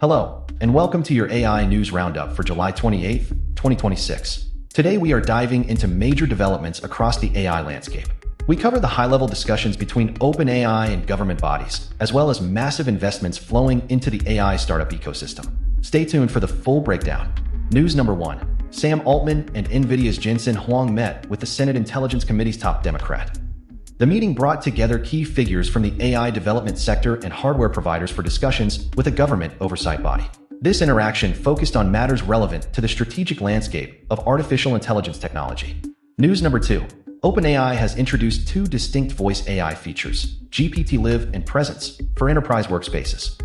Hello, and welcome to your AI News Roundup for July 28th, 2026. Today we are diving into major developments across the AI landscape. We cover the high-level discussions between OpenAI and government bodies, as well as massive investments flowing into the AI startup ecosystem. Stay tuned for the full breakdown. News number 1. Sam Altman and Nvidia's Jensen Huang met with the Senate Intelligence Committee's top Democrat. The meeting brought together key figures from the AI development sector and hardware providers for discussions with a government oversight body. This interaction focused on matters relevant to the strategic landscape of artificial intelligence technology. News number 2. OpenAI has introduced two distinct voice AI features, GPT-Live and Presence, for enterprise workspaces.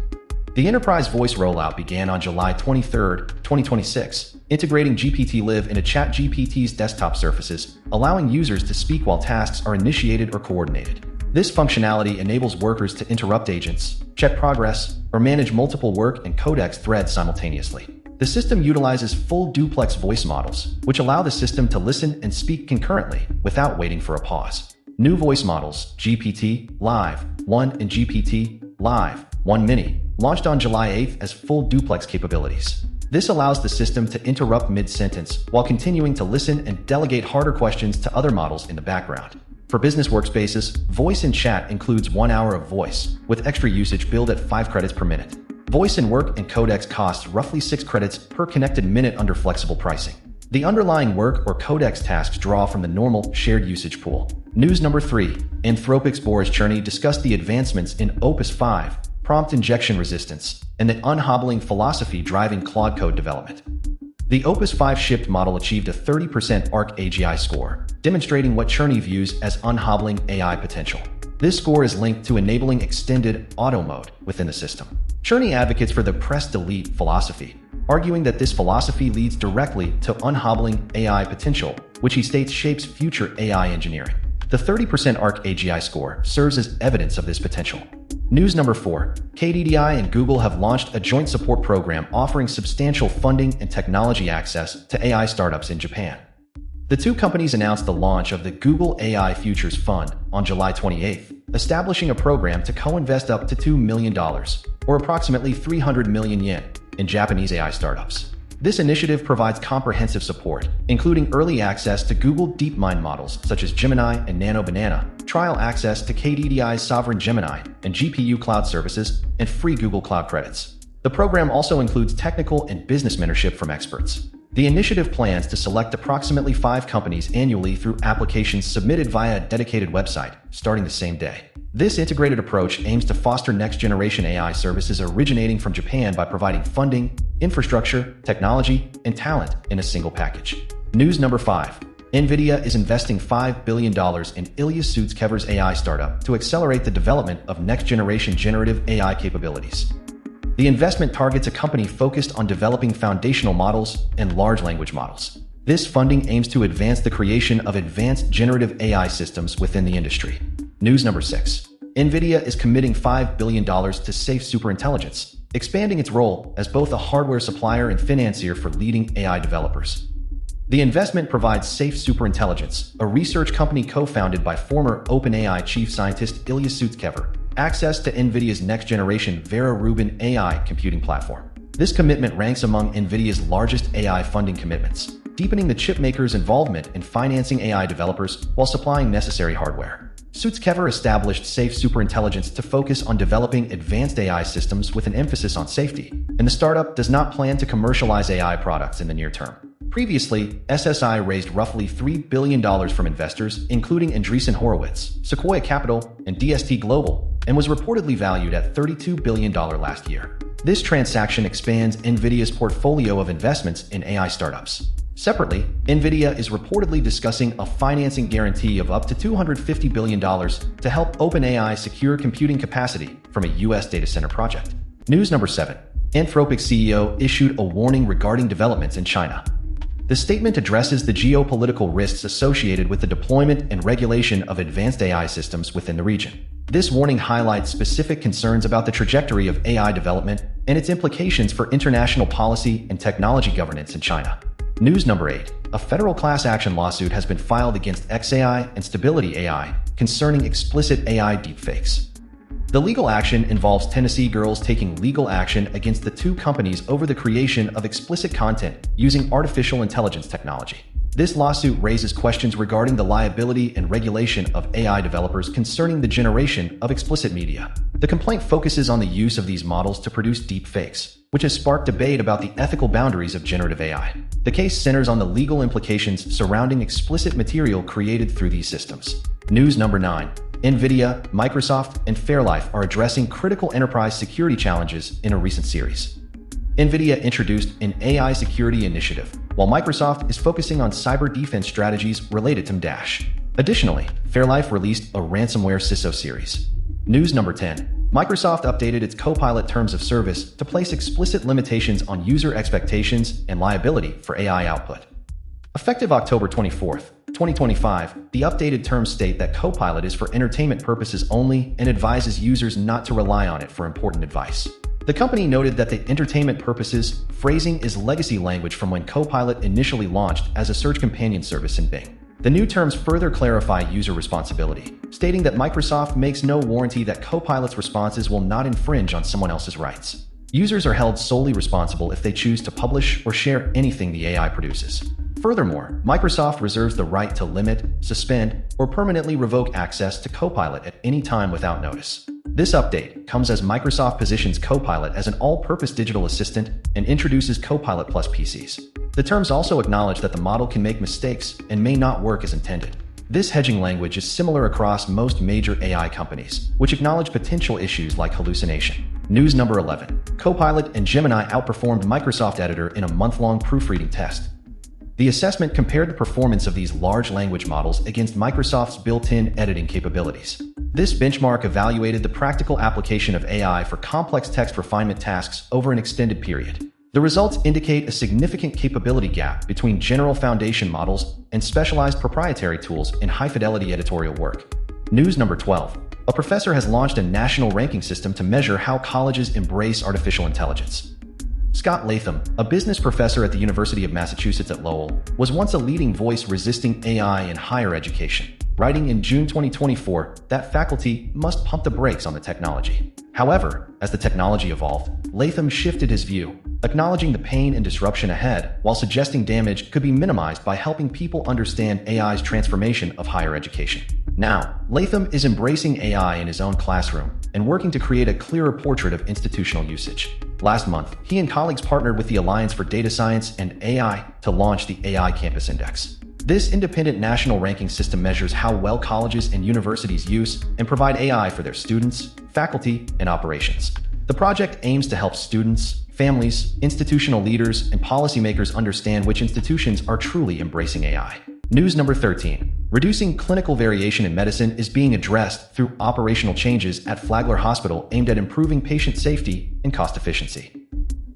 The enterprise voice rollout began on July 23, 2026, integrating GPT-Live into ChatGPT's desktop surfaces, allowing users to speak while tasks are initiated or coordinated. This functionality enables workers to interrupt agents, check progress, or manage multiple work and codex threads simultaneously. The system utilizes full duplex voice models, which allow the system to listen and speak concurrently without waiting for a pause. New voice models, GPT-Live 1 and GPT-Live 1 Mini, launched on July 8th as full duplex capabilities. This allows the system to interrupt mid-sentence while continuing to listen and delegate harder questions to other models in the background. For business workspaces, voice and chat includes 1 hour of voice, with extra usage billed at 5 credits per minute. Voice and work and codex costs roughly 6 credits per connected minute under flexible pricing. The underlying work or codex tasks draw from the normal shared usage pool. News number 3. Anthropic's Boris Cherny discussed the advancements in Opus 5, prompt injection resistance, and the unhobbling philosophy driving Claude code development. The Opus 5 shipped model achieved a 30% ARC AGI score, demonstrating what Cherny views as unhobbling AI potential. This score is linked to enabling extended auto mode within the system. Cherny advocates for the press-delete philosophy, arguing that this philosophy leads directly to unhobbling AI potential, which he states shapes future AI engineering. The 30% ARC AGI score serves as evidence of this potential. News number 4. KDDI and Google have launched a joint support program offering substantial funding and technology access to AI startups in Japan. The two companies announced the launch of the Google AI Futures Fund on July 28th, establishing a program to co-invest up to $2 million, or approximately 300 million yen, in Japanese AI startups. This initiative provides comprehensive support, including early access to Google DeepMind models such as Gemini and Nano Banana, trial access to KDDI's Sovereign Gemini and GPU cloud services, and free Google Cloud credits. The program also includes technical and business mentorship from experts. The initiative plans to select approximately 5 companies annually through applications submitted via a dedicated website, starting the same day. This integrated approach aims to foster next-generation AI services originating from Japan by providing funding, infrastructure, technology, and talent in a single package. News number 5. Nvidia is investing $5 billion in Ilya Sutskever's AI startup to accelerate the development of next-generation generative AI capabilities. The investment targets a company focused on developing foundational models and large language models. This funding aims to advance the creation of advanced generative AI systems within the industry. News number 6. Nvidia is committing $5 billion to Safe Superintelligence, expanding its role as both a hardware supplier and financier for leading AI developers. The investment provides Safe Superintelligence, a research company co-founded by former OpenAI chief scientist Ilya Sutskever, access to Nvidia's next-generation Vera Rubin AI computing platform. This commitment ranks among Nvidia's largest AI funding commitments, deepening the chipmaker's involvement in financing AI developers while supplying necessary hardware. Sutskever established Safe Superintelligence to focus on developing advanced AI systems with an emphasis on safety, and the startup does not plan to commercialize AI products in the near term. Previously, SSI raised roughly $3 billion from investors, including Andreessen Horowitz, Sequoia Capital, and DST Global, and was reportedly valued at $32 billion last year. This transaction expands Nvidia's portfolio of investments in AI startups. Separately, Nvidia is reportedly discussing a financing guarantee of up to $250 billion to help OpenAI secure computing capacity from a U.S. data center project. News number 7. Anthropic CEO issued a warning regarding developments in China. The statement addresses the geopolitical risks associated with the deployment and regulation of advanced AI systems within the region. This warning highlights specific concerns about the trajectory of AI development and its implications for international policy and technology governance in China. News number 8. A federal class action lawsuit has been filed against XAI and Stability AI concerning explicit AI deepfakes. The legal action involves Tennessee girls taking legal action against the two companies over the creation of explicit content using artificial intelligence technology. This lawsuit raises questions regarding the liability and regulation of AI developers concerning the generation of explicit media. The complaint focuses on the use of these models to produce deepfakes, which has sparked debate about the ethical boundaries of generative AI. The case centers on the legal implications surrounding explicit material created through these systems. News number 9. Nvidia, Microsoft, and Fairlife are addressing critical enterprise security challenges in a recent series. Nvidia introduced an AI security initiative, while Microsoft is focusing on cyber defense strategies related to MDASH. Additionally, Fairlife released a ransomware CISO series. News number 10. Microsoft updated its Copilot terms of service to place explicit limitations on user expectations and liability for AI output. Effective October 24th, 2025, the updated terms state that Copilot is for entertainment purposes only and advises users not to rely on it for important advice. The company noted that the entertainment purposes phrasing is legacy language from when Copilot initially launched as a search companion service in Bing. The new terms further clarify user responsibility, stating that Microsoft makes no warranty that Copilot's responses will not infringe on someone else's rights. Users are held solely responsible if they choose to publish or share anything the AI produces. Furthermore, Microsoft reserves the right to limit, suspend, or permanently revoke access to Copilot at any time without notice. This update comes as Microsoft positions Copilot as an all-purpose digital assistant and introduces Copilot Plus PCs. The terms also acknowledge that the model can make mistakes and may not work as intended. This hedging language is similar across most major AI companies, which acknowledge potential issues like hallucination. News number 11. Copilot and Gemini outperformed Microsoft Editor in a month-long proofreading test. The assessment compared the performance of these large language models against Microsoft's built-in editing capabilities. This benchmark evaluated the practical application of AI for complex text refinement tasks over an extended period. The results indicate a significant capability gap between general foundation models and specialized proprietary tools in high-fidelity editorial work. News number 12. A professor has launched a national ranking system to measure how colleges embrace artificial intelligence. Scott Latham, a business professor at the University of Massachusetts at Lowell, was once a leading voice resisting AI in higher education, writing in June 2024 that faculty must pump the brakes on the technology. However, as the technology evolved, Latham shifted his view, acknowledging the pain and disruption ahead while suggesting damage could be minimized by helping people understand AI's transformation of higher education. Now, Latham is embracing AI in his own classroom and working to create a clearer portrait of institutional usage. Last month, he and colleagues partnered with the Alliance for Data Science and AI to launch the AI Campus Index. This independent national ranking system measures how well colleges and universities use and provide AI for their students, faculty, and operations. The project aims to help students, families, institutional leaders, and policymakers understand which institutions are truly embracing AI. News number 13. Reducing clinical variation in medicine is being addressed through operational changes at Flagler Hospital aimed at improving patient safety and cost efficiency.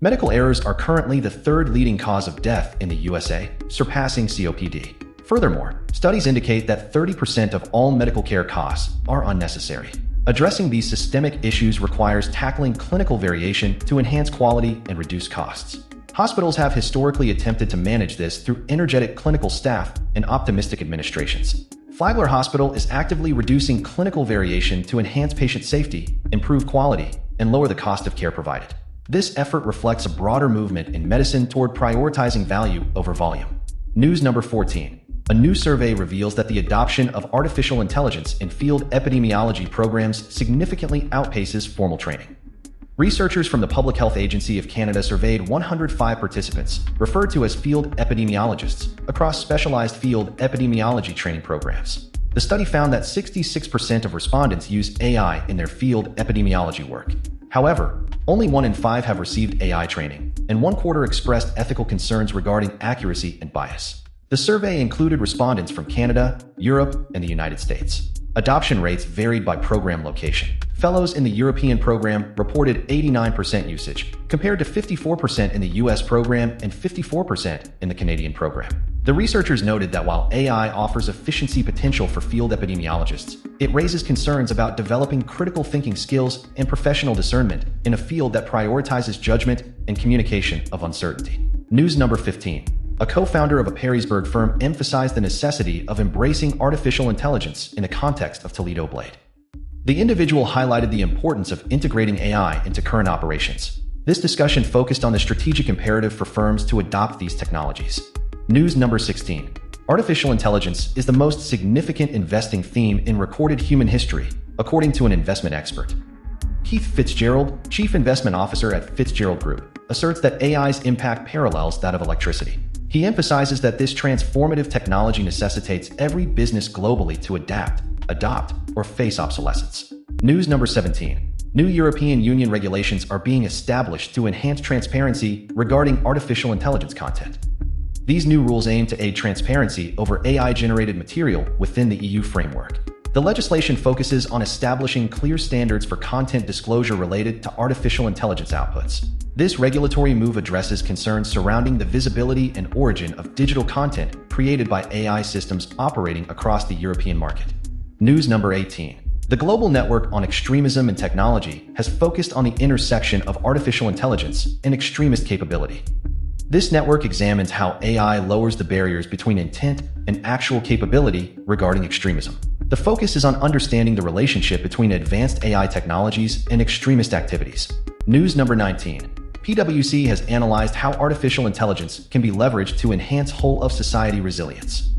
Medical errors are currently the third leading cause of death in the USA, surpassing COPD. Furthermore, studies indicate that 30% of all medical care costs are unnecessary. Addressing these systemic issues requires tackling clinical variation to enhance quality and reduce costs. Hospitals have historically attempted to manage this through energetic clinical staff and optimistic administrations. Flagler Hospital is actively reducing clinical variation to enhance patient safety, improve quality, and lower the cost of care provided. This effort reflects a broader movement in medicine toward prioritizing value over volume. News number 14. A new survey reveals that the adoption of artificial intelligence in field epidemiology programs significantly outpaces formal training. Researchers from the Public Health Agency of Canada surveyed 105 participants, referred to as field epidemiologists, across specialized field epidemiology training programs. The study found that 66% of respondents use AI in their field epidemiology work. However, only 1 in 5 have received AI training, and 1/4 expressed ethical concerns regarding accuracy and bias. The survey included respondents from Canada, Europe, and the United States. Adoption rates varied by program location. Fellows in the European program reported 89% usage, compared to 54% in the US program and 54% in the Canadian program. The researchers noted that while AI offers efficiency potential for field epidemiologists, it raises concerns about developing critical thinking skills and professional discernment in a field that prioritizes judgment and communication of uncertainty. News number 15. A co-founder of a Perrysburg firm emphasized the necessity of embracing artificial intelligence in the context of Toledo Blade. The individual highlighted the importance of integrating AI into current operations. This discussion focused on the strategic imperative for firms to adopt these technologies. News number 16. Artificial intelligence is the most significant investing theme in recorded human history, according to an investment expert. Keith Fitzgerald, Chief Investment Officer at Fitzgerald Group, asserts that AI's impact parallels that of electricity. He emphasizes that this transformative technology necessitates every business globally to adapt, adopt, or face obsolescence. News number 17. New European Union regulations are being established to enhance transparency regarding artificial intelligence content. These new rules aim to aid transparency over AI-generated material within the EU framework. The legislation focuses on establishing clear standards for content disclosure related to artificial intelligence outputs. This regulatory move addresses concerns surrounding the visibility and origin of digital content created by AI systems operating across the European market. News number 18. The Global Network on Extremism and Technology has focused on the intersection of artificial intelligence and extremist capability. This network examines how AI lowers the barriers between intent and actual capability regarding extremism. The focus is on understanding the relationship between advanced AI technologies and extremist activities. News number 19. PwC has analyzed how artificial intelligence can be leveraged to enhance whole-of-society resilience.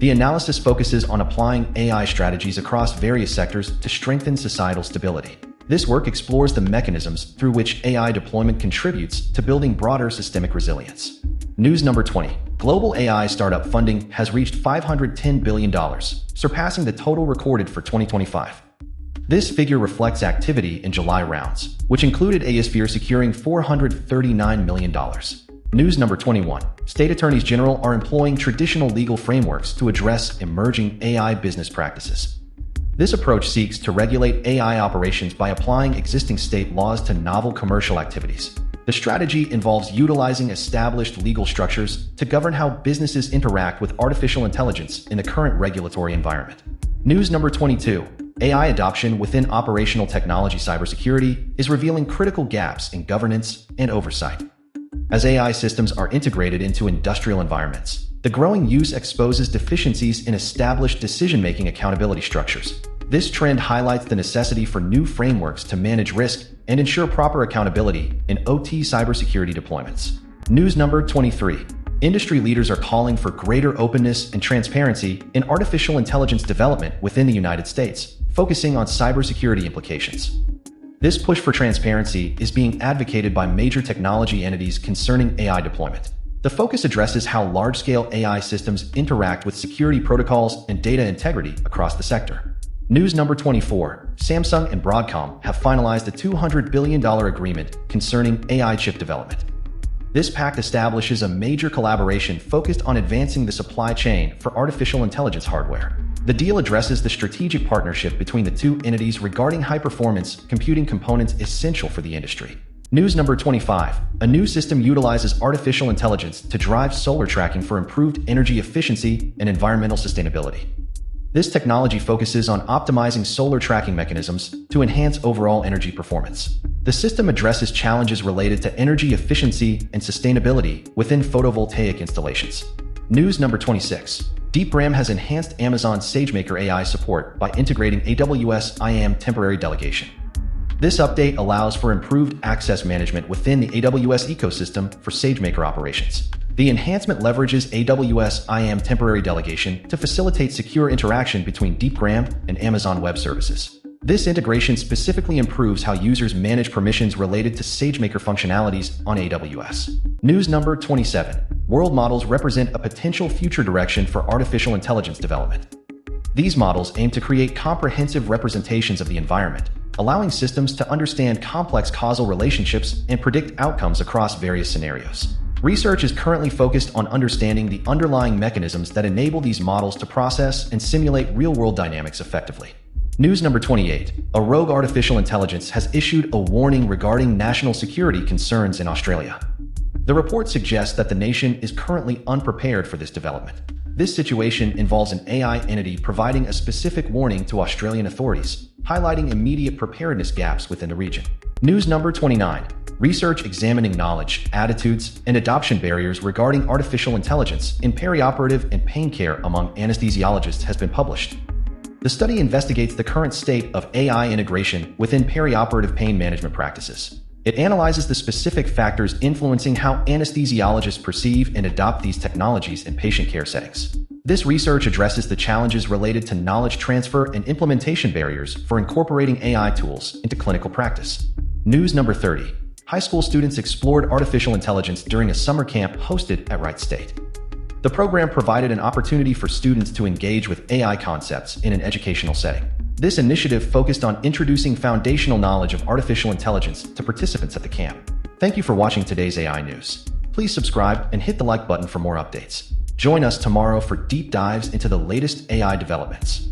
The analysis focuses on applying AI strategies across various sectors to strengthen societal stability. This work explores the mechanisms through which AI deployment contributes to building broader systemic resilience. News number 20. Global AI startup funding has reached $510 billion, surpassing the total recorded for 2025. This figure reflects activity in July rounds, which included Asphere securing $439 million. News number 21. State attorneys general are employing traditional legal frameworks to address emerging AI business practices. This approach seeks to regulate AI operations by applying existing state laws to novel commercial activities. The strategy involves utilizing established legal structures to govern how businesses interact with artificial intelligence in the current regulatory environment. News number 22. AI adoption within operational technology cybersecurity is revealing critical gaps in governance and oversight. As AI systems are integrated into industrial environments, the growing use exposes deficiencies in established decision-making accountability structures. This trend highlights the necessity for new frameworks to manage risk and ensure proper accountability in OT cybersecurity deployments. News number 23. Industry leaders are calling for greater openness and transparency in artificial intelligence development within the United States, focusing on cybersecurity implications. This push for transparency is being advocated by major technology entities concerning AI deployment. The focus addresses how large-scale AI systems interact with security protocols and data integrity across the sector. News number 24. Samsung and Broadcom have finalized a $200 billion agreement concerning AI chip development. This pact establishes a major collaboration focused on advancing the supply chain for artificial intelligence hardware. The deal addresses the strategic partnership between the two entities regarding high-performance computing components essential for the industry. News number 25. A new system utilizes artificial intelligence to drive solar tracking for improved energy efficiency and environmental sustainability. This technology focuses on optimizing solar tracking mechanisms to enhance overall energy performance. The system addresses challenges related to energy efficiency and sustainability within photovoltaic installations. News number 26. DeepRam has enhanced Amazon SageMaker AI support by integrating AWS IAM temporary delegation. This update allows for improved access management within the AWS ecosystem for SageMaker operations. The enhancement leverages AWS IAM temporary delegation to facilitate secure interaction between DeepRam and Amazon Web Services. This integration specifically improves how users manage permissions related to SageMaker functionalities on AWS. News number 27. World models represent a potential future direction for artificial intelligence development. These models aim to create comprehensive representations of the environment, allowing systems to understand complex causal relationships and predict outcomes across various scenarios. Research is currently focused on understanding the underlying mechanisms that enable these models to process and simulate real-world dynamics effectively. News number 28. A rogue artificial intelligence has issued a warning regarding national security concerns in Australia. The report suggests that the nation is currently unprepared for this development. This situation involves an AI entity providing a specific warning to Australian authorities, highlighting immediate preparedness gaps within the region. News number 29. Research examining knowledge, attitudes, and adoption barriers regarding artificial intelligence in perioperative and pain care among anesthesiologists has been published. The study investigates the current state of AI integration within perioperative pain management practices. It analyzes the specific factors influencing how anesthesiologists perceive and adopt these technologies in patient care settings. This research addresses the challenges related to knowledge transfer and implementation barriers for incorporating AI tools into clinical practice. News number 30. High school students explored artificial intelligence during a summer camp hosted at Wright State. The program provided an opportunity for students to engage with AI concepts in an educational setting. This initiative focused on introducing foundational knowledge of artificial intelligence to participants at the camp. Thank you for watching today's AI news. Please subscribe and hit the like button for more updates. Join us tomorrow for deep dives into the latest AI developments.